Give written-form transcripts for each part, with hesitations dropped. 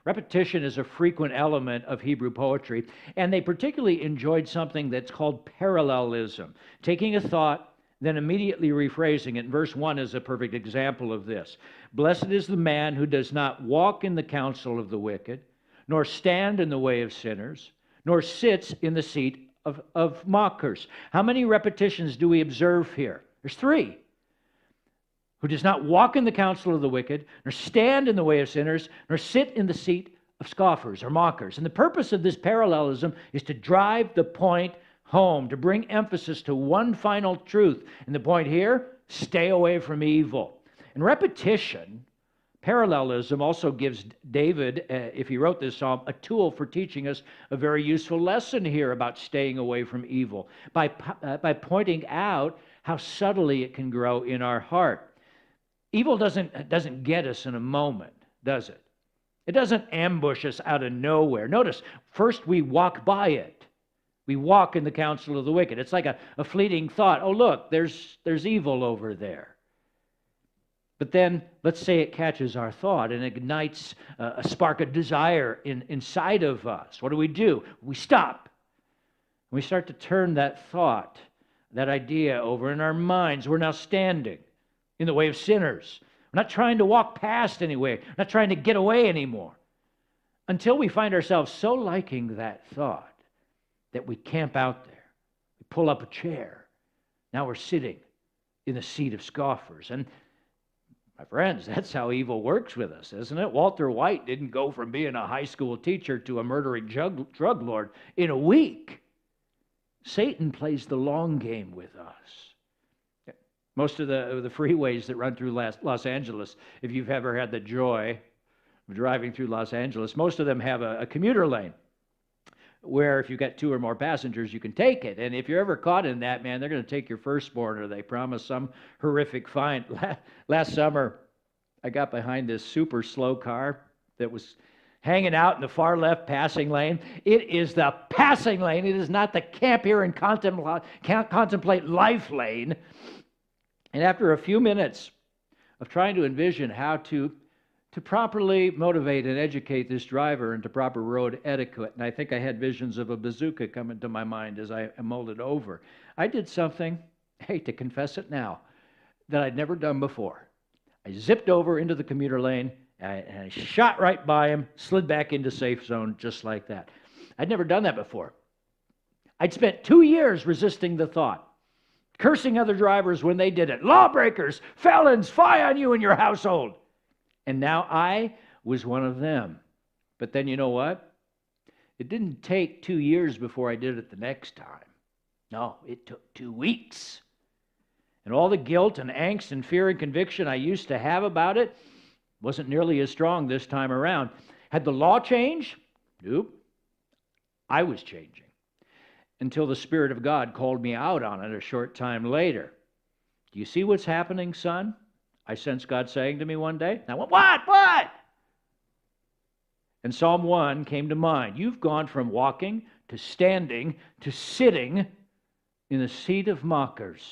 Repetition is a frequent element of Hebrew poetry, and they particularly enjoyed something that's called parallelism, taking a thought, then immediately rephrasing it. Verse 1 is a perfect example of this. Blessed is the man who does not walk in the counsel of the wicked, nor stand in the way of sinners, nor sits in the seat of mockers. How many repetitions do we observe here? There's 3. Who does not walk in the counsel of the wicked, nor stand in the way of sinners, nor sit in the seat of scoffers or mockers. And the purpose of this parallelism is to drive the point home, to bring emphasis to one final truth. And the point here, stay away from evil. And repetition, parallelism, also gives David, if he wrote this psalm, a tool for teaching us a very useful lesson here about staying away from evil by pointing out how subtly it can grow in our heart. Evil doesn't get us in a moment, does it? It doesn't ambush us out of nowhere. Notice, first we walk by it. We walk in the counsel of the wicked. It's like a fleeting thought. Oh, look, there's evil over there. But then, let's say it catches our thought and ignites a spark of desire inside of us. What do? We stop. We start to turn that thought, that idea over in our minds. We're now standing in the way of sinners. We're not trying to walk past anyway. We're not trying to get away anymore. Until we find ourselves so liking that thought that we camp out there. We pull up a chair. Now we're sitting in the seat of scoffers. And my friends, that's how evil works with us, isn't it? Walter White didn't go from being a high school teacher to a murdering drug lord in a week. Satan plays the long game with us. Most of the freeways that run through Los Angeles, if you've ever had the joy of driving through Los Angeles, most of them have a commuter lane where if you've got 2 or more passengers, you can take it. And if you're ever caught in that, man, they're going to take your firstborn or they promise some horrific fine. Last summer, I got behind this super slow car that was hanging out in the far left passing lane. It is the passing lane. It is not the camp here and contemplate life lane. And after a few minutes of trying to envision how to properly motivate and educate this driver into proper road etiquette, and I think I had visions of a bazooka come into my mind as I molded over, I did something, I hate to confess it now, that I'd never done before. I zipped over into the commuter lane, and I shot right by him, slid back into safe zone just like that. I'd never done that before. I'd spent 2 years resisting the thought, cursing other drivers when they did it. Lawbreakers, felons, fie on you and your household. And now I was one of them. But then you know what? It didn't take 2 years before I did it the next time. No, it took 2 weeks. And all the guilt and angst and fear and conviction I used to have about it wasn't nearly as strong this time around. Had the law changed? Nope. I was changing. Until the Spirit of God called me out on it a short time later. Do you see what's happening, son? I sensed God saying to me one day. And I went, what? And Psalm 1 came to mind. You've gone from walking to standing to sitting in the seat of mockers.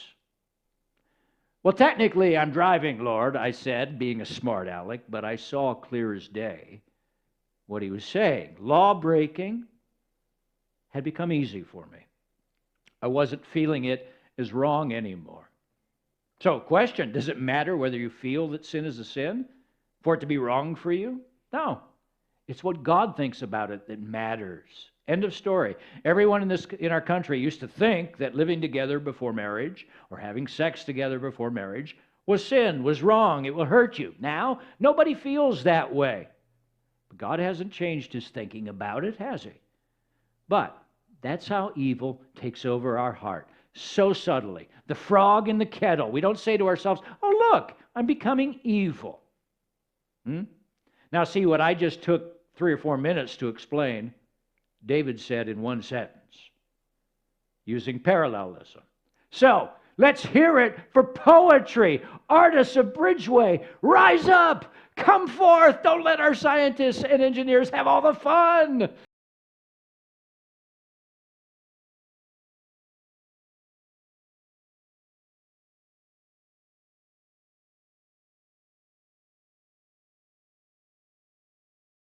Well, technically, I'm driving, Lord, I said, being a smart aleck, but I saw clear as day what he was saying. Law-breaking had become easy for me. I wasn't feeling it as wrong anymore. So, question, does it matter whether you feel that sin is a sin for it to be wrong for you? No. It's what God thinks about it that matters. End of story. Everyone in our country used to think that living together before marriage or having sex together before marriage was sin, was wrong, it will hurt you. Now, nobody feels that way. But God hasn't changed his thinking about it, has he? But that's how evil takes over our heart, so subtly. The frog in the kettle. We don't say to ourselves, oh, look, I'm becoming evil. Now, see, what I just took 3 or 4 minutes to explain, David said in one sentence, using parallelism. So, let's hear it for poetry. Artists of Bridgeway, rise up, come forth. Don't let our scientists and engineers have all the fun.